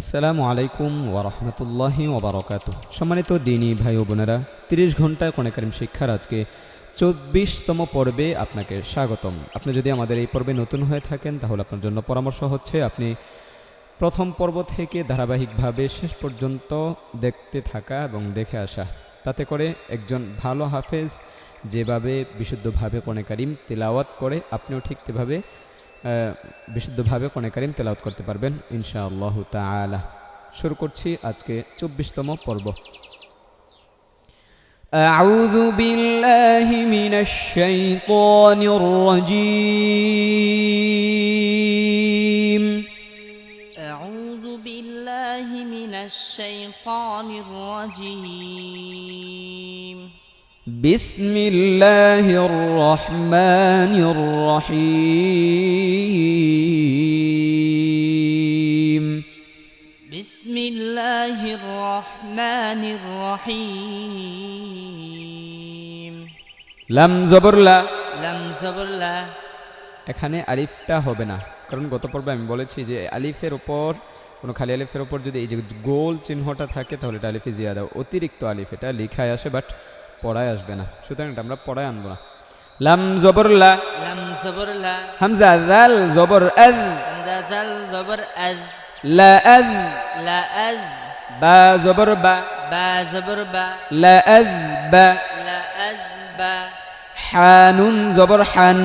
আসসালামু আলাইকুম ওয়ারাহমাতুল্লাহি ওয়াবারাকাতুহ। সম্মানিত দিনী ভাই ও বোনেরা, 30 ঘন্টা কোরআন কারীম শিক্ষার আজকে 24তম পর্বে আপনাকে স্বাগতম। আপনি যদি আমাদের এই পর্বে নতুন হয়ে থাকেন তাহলে আপনার জন্য পরামর্শ হচ্ছে আপনি প্রথম পর্ব থেকে ধারাবাহিকভাবে শেষ পর্যন্ত দেখতে থাকা এবং দেখে আসা। তাতে করে একজন ভালো হাফেজ যেভাবে বিশুদ্ধভাবে কোরআন কারীম তিলাওয়াত করে আপনিও ঠিক তেভাবে বিশুদ্ধভাবে কোরআন কারীম তেলাওয়াত করতে পারবেন ইনশাআল্লাহু তাআলা। শুরু করছি আজকে 24তম পর্ব। আউযু বিল্লাহি মিনাশ শাইতানির রাজীম। আউযু বিল্লাহি মিনাশ শাইতানির রাজীম। বিসমিল্লাহির রহমানির রহিম। বিসমিল্লাহির রহমানির রহিম। লাম জবর লা, লাম জবর লা। এখানে আলিফটা হবে না, কারণ গত পর্বে আমি বলেছি যে আলিফের উপর কোনো খালি আলিফের উপর যদি এই যে গোল চিহ্নটা থাকে তাহলে এটা আলিফে জিয়াদা, অতিরিক্ত আলিফ, এটা লেখায় আসে বাট পড়ায় আসবে না, সুতরাং এটা আমরা পড়ায় আনবো না। লাম জবর লা, লাম জবর লা। হামজা জাল জবর আজ, হামজা জাল জবর আজ। লা আজ, লা আজ। বা জবর বা, বা জবর বা। লা আজ বা, লা আজ বা। হা নুন জবর হান,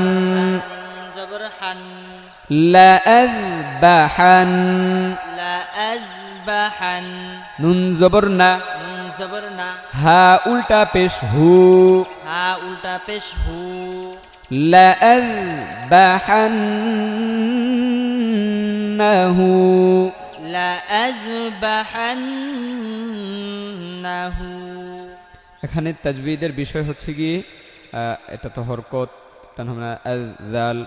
জবর হান। লা আজ বা হান, লা আজ বা হান। নুন জবর না, নুন জবর না। হা উল্টা পেশ হু, হা উল্টা পেশ হু। লা আজ বা হান্নাহু, লা আযবাহান্নাহু। এখানে তাজবিদের বিষয় হচ্ছে কি এটা তো হরকত টান হবে না, আল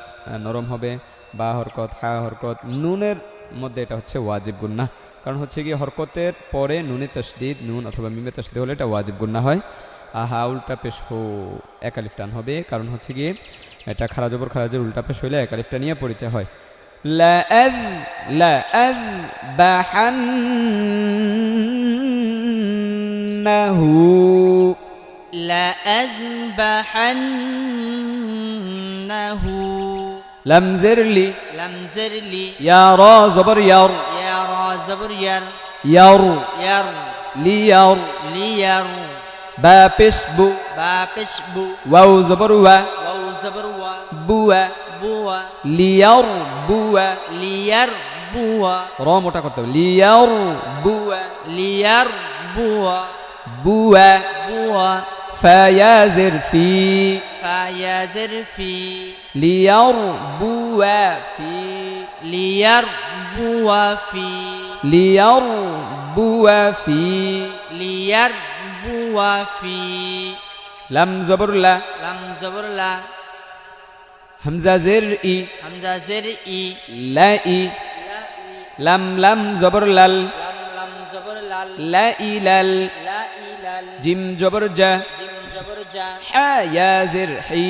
নরম হবে, বা হরকত, হা হরকত, নুনের মধ্যে এটা হচ্ছে ওয়াজিব গুন্নাহ। কারণ হচ্ছে কি হরকতের পরে নুনে তাসদীদ, নুন অথবা মিমে তাসদীদ হলে এটা ওয়াজিব গুন্নাহ হয়। হা উল্টা পেশ হো এক আলিফ টান হবে, কারণ হচ্ছে কি এটা খারা জবর খারাজের উল্টা পেশ হইলে এক আলিফটা নিয়ে পড়িতে হয়। লা আযবাহান্নাহু, লা আযবাহান্নাহু। লাম জিরলি, লাম জিরলি। ইয়া রা জবর ইয়ার, ইয়া রা জবর ইয়ার। ইয়ার ইয়ার। লিয়ার, লিয়ার। বা পেশ বু, বা পেশ বু। ওয়াও জবর ওয়া, ওয়াও জবর ওয়া। বুয়া, বুয়া। লিয়ার বুয়া, লিয়ার বুয়া। র মোটা করতে হবে, লিয়ার বুয়া, লিয়ার বুয়া। বুয়া, বুয়া। ফায়াজির ফি, ফায়া জিরফি। লিয়ার বুয়া ফি, লিয়ার বুয়া ফি। লিয়ার বুয়া ফি, লিয়ার বুয়া ফি। লাম জবর লা, লাম জবর লা। হামজা জের ই, হামজা জের ই। লা ই, লাম লাম জবর লাল, লাম লাম জবর লাল। লা ইলাল, লা ইলাল। জিম জবর জা, জিম জবর জা। হা ইয়াজির হি,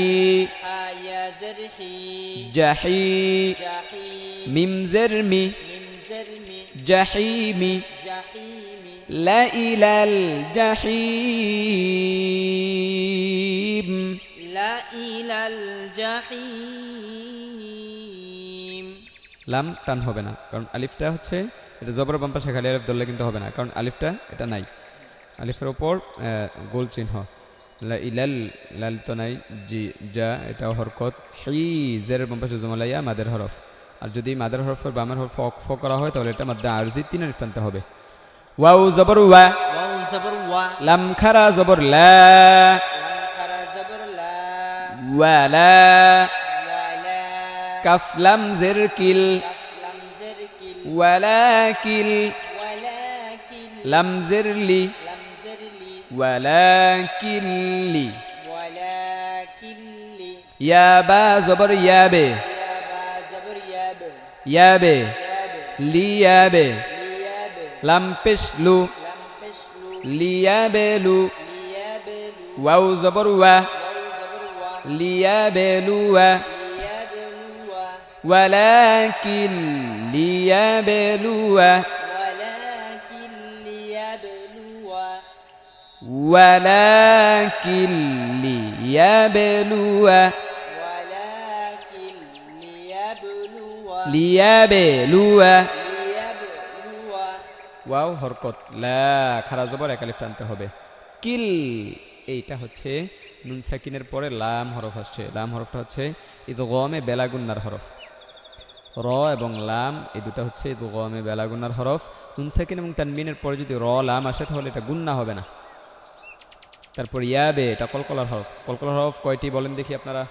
হা ইয়া জের হি। Zahi, Zahi. মিম জের মি, মিম জের মি। জাহিমি, জাহিমি। লা ইলাল জাহিম। লা ইলাল জাহিম। লাম টান হবে না, কারণ আলিফটা হচ্ছে এটা জবর বাম পাশে খালি আলিফ ধরলে কিন্তু হবে না, কারণ আলিফটা এটা নাই, আলিফের ওপর গোল চিহ্ন। লা ইলাল, লাল তো নাই, জি যা এটাও হরকত। হি জেরের বাম পাশে জমালাইয়া মাদের হরফ, আর যদি মাদের হরফের বামের হরফ অক্ফ করা হয় তাহলে এটা মাদ্দা আরজি 3 আলিফ টানতে হবে। ওয়াও জবর ওয়া, ওয়াও জবর ওয়া। লাম খারা জবর লা, লাম খারা জবর লা। ওয়ালা, ওয়ালা। কাফ লাম জের কিল, কাফ লাম জের কিল। ওয়ালাকিল, ওয়ালাকিল। লাম জের লি, লাম জের লি। ওয়ালাকিল্লি, ওয়ালাকিল্লি। ইয়া বা জবর ইয়াবে, ইয়া বা জবর ইয়াব। ইয়াবে, ইয়াব। লিয়াবে, লিয়াব। লাম পেশ লু, লাম পেশলু। লিয়াবেলু, লিয়াবেলু। ওয়াও জবর ওয়া, ওয়াও জবর ওয়া। লিয়াবেলুয়া, লিয়াবেলুয়া। ولكن ليبلو ولكن ولكن ليبلو ولكن ليبلو ليبلو ليبلو ওয়াও হরকত লা খারা জবর এক আলিফ টানতে হবে কিল এইটা হচ্ছে নুন সাকিনের পরে লাম হরফ আসছে লাম হরফটা হচ্ছে ইদগামে বেলাগুন্নার হরফ র এবং লাম এই দুটো হচ্ছে ইদগামে বেলাগুন্নার হরফ নুন সাকিন এবং তানবিনের পরে যদি র লাম আসে তাহলে এটা গুন্না হবে না তারপর ইয়াবে এটা কলকলার হরফ কয়টি বলেন দেখি আপনারা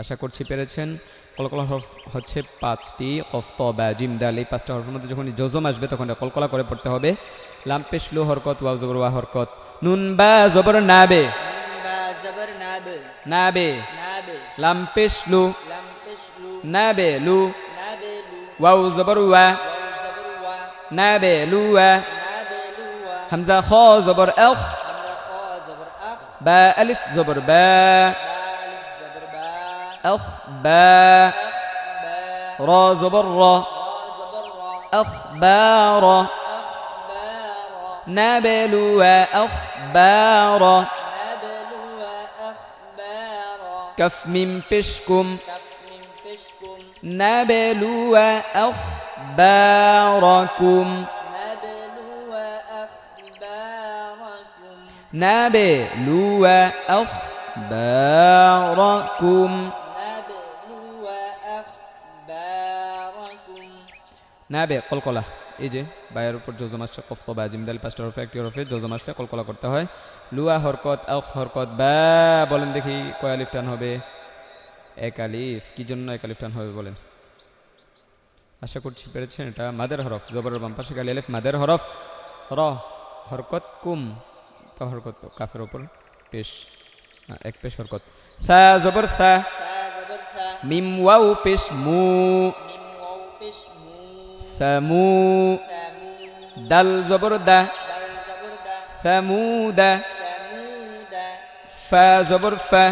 আশা করছি পেরেছেন কলকলার হরফ হচ্ছে 5টি কফ ত বা জিম দাল এই 5টা হরফের মধ্যে যখন জজম আসবে তখন এটা কলকলা করে পড়তে হবে লাম পেশ লো হরকত ওয়াও জবর ওয়া হরকত নুন বা জবর নাবে বা জবর নাব নাবে নাব লাম পেশ লু লাম পেশলু নাবে লু নাবেলু ওয়াও জবর ওয়া ওয়াও জবর ওয়া নাবে লু ওয়া নাবেলু ওয়া হামজা খ জবর আখ হামজা খ জবর আখ বা আলিফ জবর বা বা আলিফ জবর বা আখ বা আখ বা র জবর র রা জবর রা أخبار أخبار نبلو أخبار نبلو أخبار كف من بشكم كف من بشكم نبلو أخباركم نبلو أخباركم نبلو أخباركم نبلو أخباركم নাবে কলকলা এই যে বায়ের উপর জজম আসছে কফত বা জিম দাল 5টা হরফে একটি হরফে জজম আসলে কলকলা করতে হয় লুয়া হরকত আখ হরকত বা বলেন দেখি কয় আলিফ টান হবে এক আলিফ কি জন্য এক আলিফ টান হবে বলেন আশা করছি পেরেছেন এটা মাদের হরফ জবরের বাম পাশে কালি আলিফ মাদের হরফ র হরকত কুম তা হরকত কাফের উপর পেশ এক পেশ হরকত সা জবর সা ثا زبر ثا মিম ওয়াও পেশ মু ميم واو بش مو সামু ثمود দাল জবর দা دال زبر دا সামুদা ثمود ফা জবর ফা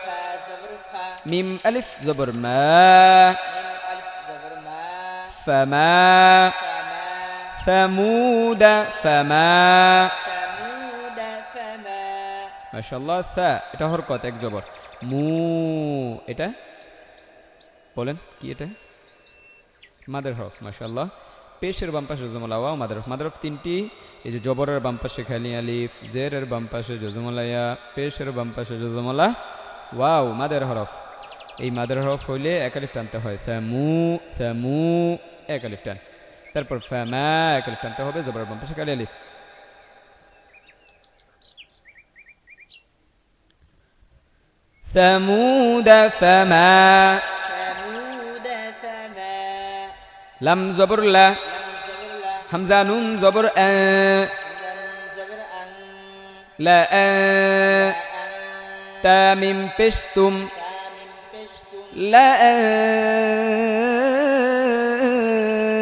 فا زبر فا মিম আলিফ জবর মা ميم ألف زبر ما ফামা فما সামুদা ফামা ثمود فما মাশাআল্লাহ সা এটা হরকত এক জবর মু এটা বলেন কি এটা মাদের হরফ মাশাআল্লাহ পেশের বাম পাশে জজমলা ওয়াও মাদের হরফ মাদের হরফ তিনটি এই যে জবরের বাম পাশে খালি আলিফ জেরের বাম পাশে জজমলা ইয়া পেশের বাম পাশে জজমলা ওয়াও মাদের হরফ এই মাদের হরফ হইলে এক আলিফ টানতে হয় সামু সামু এক আলিফ টান তারপর ফামা এক আলিফ টানতে হবে জবরের বাম পাশে খালি আলিফ ثمود فما ثمود فما لم زبر لا لم زبر لا حمزة نون زبر لم زبر أن لا أن تا من بشتم تا من بشتم لا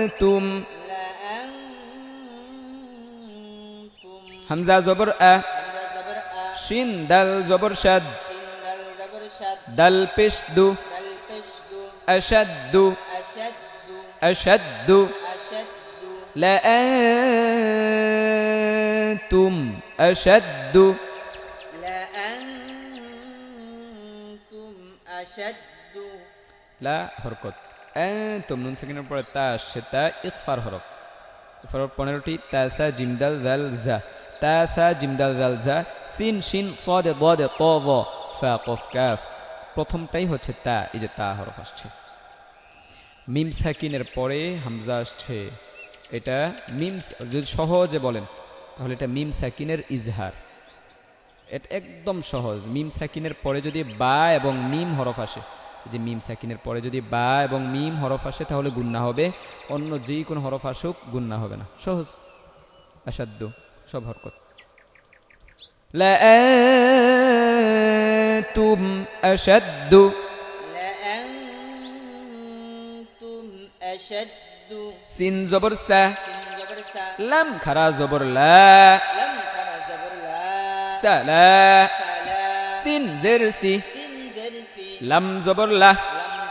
أنتم لا أنتم حمزة زبر حمزة زبر أ شين دال زبر شد سين دال زبر شد دال بشدو دال بشد أشد أشد أشد أشد لا أنتم أشد لا أنتم أشد লা হরকত তুম নুন সেকেন্ডের পরে তা আসছে তা ইকফার হরফ ইকফার হরফ 15টি তা সা জিম দাল জাল জা তা সা জিম দাল জাল জা সিন শিন সাদ দাদ ত য ফা কফ কাফ প্রথমটাই হচ্ছে তা এই যে তা হরফ আসছে মিম সাকিনের পরে হামজা আসছে এটা মিম যদি সহজে বলেন তাহলে এটা মিম সাকিনের ইজহার এটা একদম সহজ মিম সাকিনের পরে যদি বা এবং মিম হরফ আসে যে মিম সাকিনের পরে যদি বা এবং মিম হরফ আসে তাহলে গুন্না হবে অন্য যেই কোনো হরফ আসুক গুন্না হবে না সহজ আসাধ্য সব হরকত লা আনতুম আশাদ্দু لأنتم أشد সিন জবর সা سين زبر سا লাম খারা জবর লা لم كان زبر لا সালা سلا সিন জের সি سين زر سي লাম জবর লা لم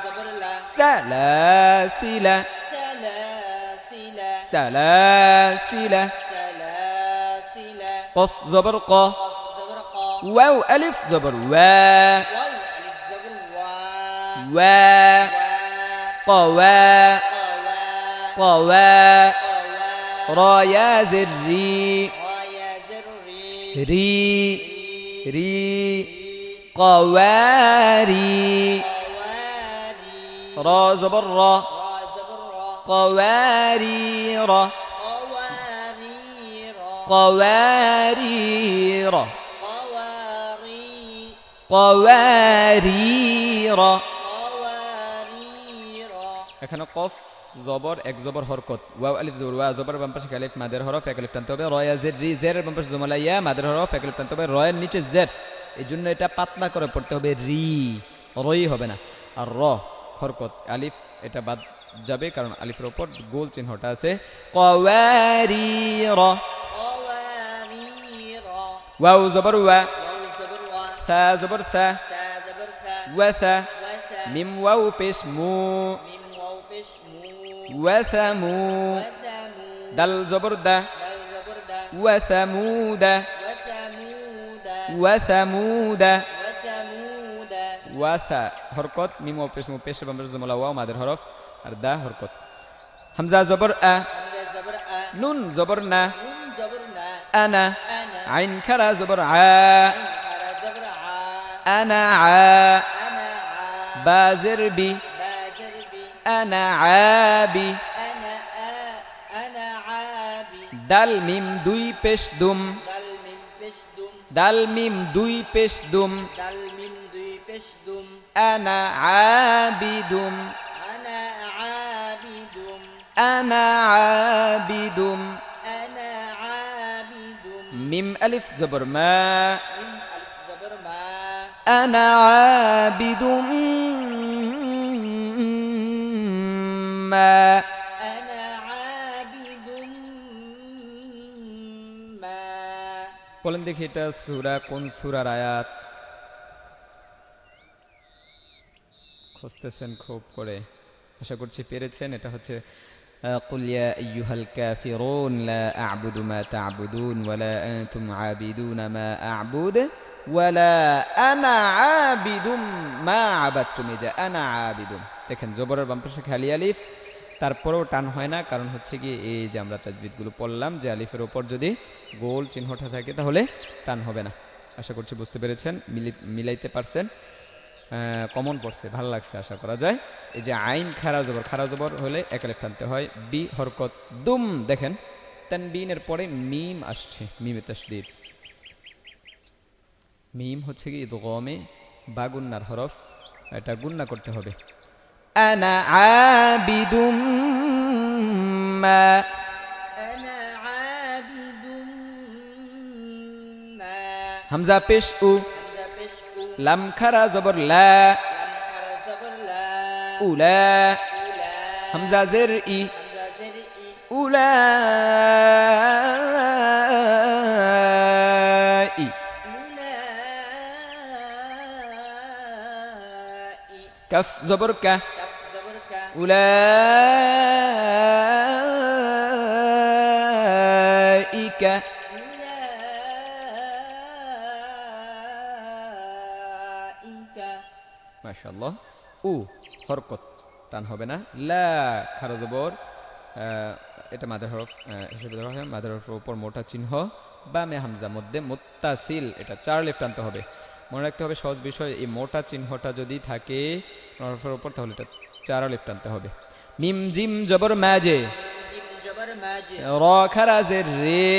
زبر لا সালাসিলা سلاسل সালাসিলা سلاسل কফ জবর ক, قاف زبر قا ওয়াও আলিফ জবর ওয়া, واو ألف زبر وا ওয়া وا কওয়া, قوا কওয়া, قوا র ইয়া জির রি, رايا زر ري রি, রি, কওয়ারি, قواري র জবর র, را زبر را قوارير، قوارير قوارير، قواري قوارير। قوارير এখানে কফ জবর এক জবর হরকত, ওয়াও আলিফ জবর ওয়া জবর বাম পাশে আলিফ মাদের হরফ এক আলিফ টানতে হবে, র ইয়া জের রি জের বাম পাশে জমালা ইয়া মাদের হরফ এক আলিফ টানতে হবে, র এর নিচে জের, এই জন্য এটা পাতলা করে পড়তে হবে রি, রই হবে না। আর র হরকত আলিফ এটা বাদ যাবে কারণ আলিফের উপর গোল চিহ্নটা আছে। قوارير، قوارير ওয়াও জবর ওয়া, واو زبر وا থা জবর থা, تا زبر ثا ওয়াথা, وثا মিম ওয়াও পেশ মু, ميم واو بش مو ওয়াথামু, وثمود দাল জবর দা, دال زبر دا ওয়াথামুদা, وثمود ওয়াথামুদা, وثمود ওয়াথা হরকত, মিম ওয়াও পেশ মু পেশ বাম পাশে জমলা ওয়াও মাদের হরফ, আর দা হরকত। হামজা জবর আ, حمزة زبر آ নুন জবর না, نون زبر نا আনা, أنا আইন খারা জবর আ, عين حرا زبر ع আনা আ, أنا ع বাজের বি, بازر بي আনা আবি, أنا آ أنا عابي দাল মিম দুই পেশ দুম, دال ميم بش دم দাল মিম দুই পেশ দুম, دال ميم دوي بش دم আনা আবিদুম, أنا عابد আনা আবিদুম। أنا عابد মিম আলিফ জবর মা, من ألف زبر ما আনা আবিদুম মা। أنا عابد ما বলেন দেখি এটা সূরা কোন সূরার আয়াত? খুঁজতেছেন খুব করে, আশা করছি পেরেছেন। এটা হচ্ছে قل يا أيها الكافرون لا أعبد ما تعبدون ولا أنتم عابدون ما أعبد ولا أنا عابد ما عبدتم। এই যে أنا عابد, দেখেন জবরের বাম পাশে খালি আলিফ, তারপরেও টান হয় না, কারণ হচ্ছে কি এই যে আমরা তাজবিদগুলো পড়লাম যে আলিফের ওপর যদি গোল চিহ্নটা থাকে তাহলে টান হবে না। আশা করছি বুঝতে পেরেছেন, মিলাইতে পারছেন, কমন পড়ছে, ভালো লাগছে আশা করা যায়। এই যে আইন খারা জবর হলে এক আলিফ টানতে হয়, বি হরকত দুম, দেখেন তানবিনের পরে মিম আসছে, মিমে তাসদীদ, মিম হচ্ছে কি ইদগামে বা গুন্নার হরফ, এটা গুন্না করতে হবে। আনা আবিদুম মা, أنا عابد ما হামজা পেশ উ, حمزة بش أو লাম খারা জবর লা, لم حرا زبر لا উলা, أولى হামজা জের ই, حمزة زر إي উলাই, أولئك কাফ জবর কা, كف زبر كا উলাইকা, أولئك মাশাআল্লাহ। উ হরকত টান হবে না, লা খারা জবর, এটা মাদার হরফ হিসেবে ধরা হয়, মাদার হরফের উপর মোটা চিহ্ন, বামে হামজা মধ্যে মুত্তাসিল, এটা চার লিফ টানতে হবে। মনে রাখতে হবে সহজ বিষয়, এই মোটা চিহ্নটা যদি থাকে হরফের উপর তাহলে এটা চার লিফ টানতে হবে। মিম জিম জবর মাজে, جيم جبر ماجي র খারা জের রে,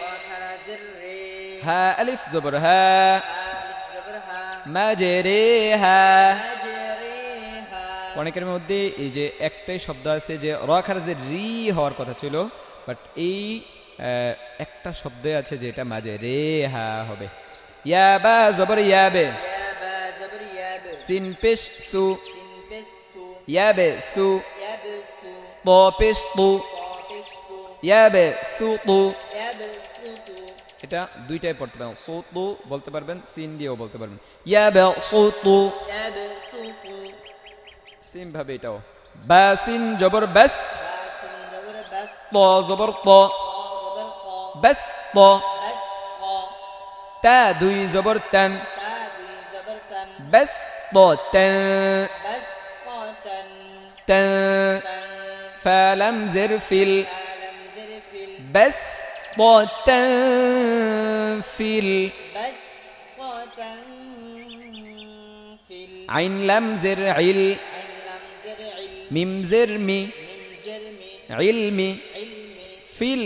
وخرا زر ري হা আলিফ জবর হা, ألف زبر ها মাজে রে হা। ماجريها অনেকের মধ্যে এই যে একটাই শব্দ আছে যে র খারা যে রি হওয়ার কথা ছিল, বাট এই একটা শব্দে আছে যে এটা মাঝে রে হা হবে। ইয়াবা জবর ইয়াবে, يا با زبر يا ب সিন পেশ সু, سين بسو ইয়াবে সু, يا بسو ত পেশ তু, طابشتو ইয়াবে সু তু। يا بسوتو এটা দুইটাই পড়তে পারবেন, সু তু বলতে পারবেন, সিন দিয়েও বলতে পারবেন। ইয়াবে সু তু, يا بسوتو সিম ভাবে এটাও। বা সিন জবর বাস, باسم زبر بس ত জবর ত, طا زبر قا বাস ত, بس তা দুই জবর তান تا দুই জবর তান বাস ত তান বাস قاتن তান تن ফালাম জির ফিল عالم زرفل বাস ত তান ফিল بس قاتن فل আইন লাম জির ইল علم زرعل মিম জির মি من جرم ইলমি علم ফিল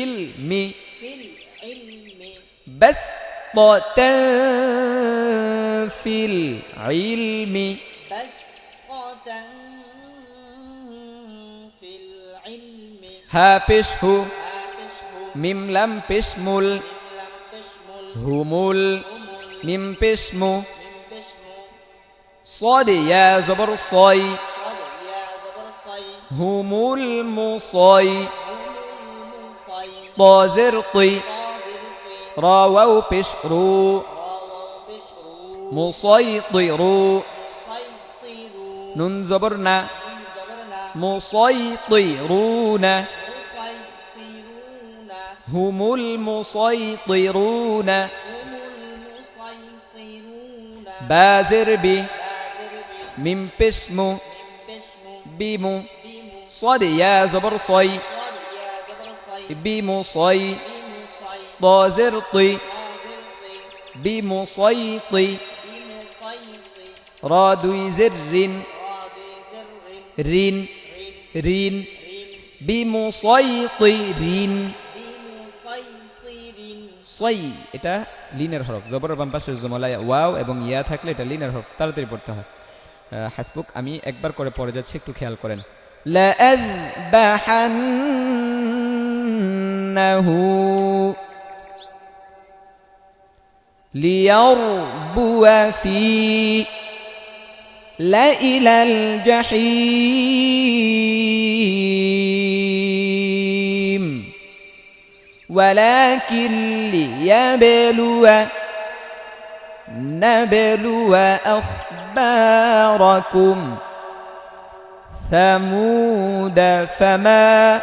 ইলমি في العلم بس في العلم بس قاتن في العلم ها بشه عابشه ميم لم بشمل لم تشمل همول همل ميم بشمو من بشمو صاد يا زبر صاي صد يا زبر صي همول مصاي هم المصي طازر طي طازر طي راوو بشرو راو بشرو مسيطرو مسيطرون نون زبرنا من زبرنا مسيطرون مسيطرون هم المسيطرون هم المسيطرون بازر بي بادر من بشمو بشمو بيمو بيمو صاد يا زبر صي صاد يا زبر صي بيمو صي بيمو صي طازر طي طازر طي بيمو صيطي بيمو صيطي رادو زر راد زر رين رين رين رين بمسيطرين بمسيطرين সই এটা লিনের হরফ জবরের বাম পাশে জমলায় ওয়াও এবং ইয়া থাকলে এটা লিনের হরফ তাড়াতাড়ি পড়তে হয় হাসবুক আমি একবার করে পড়ে যাচ্ছি একটু খেয়াল করেন لأذبحنه ليربو في لإلى الجحيم ولكن نبلو أخباركم ثمود فما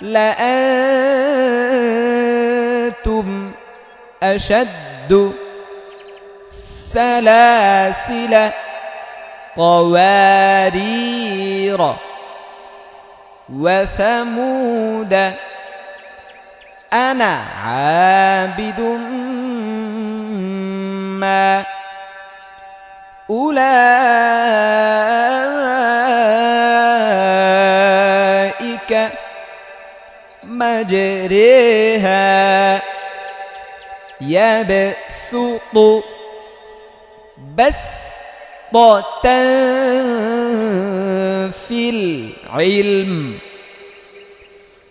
لأنتم أشد سلاسل قوارير وثمود أنا عابد ما أولئك مجريها يبسط بسطة في العلم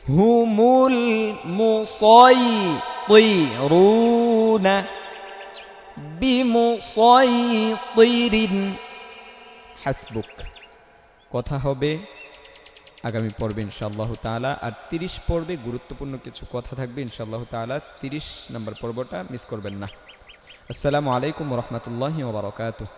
هم المسيطرون بمسيطر حسبك কথা হবে আগামী পর্বে ইনশাআল্লাহ তাআলা আর 30 পর্বে গুরুত্বপূর্ণ কিছু কথা থাকবে ইনশাআল্লাহ তাআলা 30 নম্বর পর্বটা মিস করবেন না আসসালামু আলাইকুম ওয়া রাহমাতুল্লাহি ওয়া বারাকাতুহু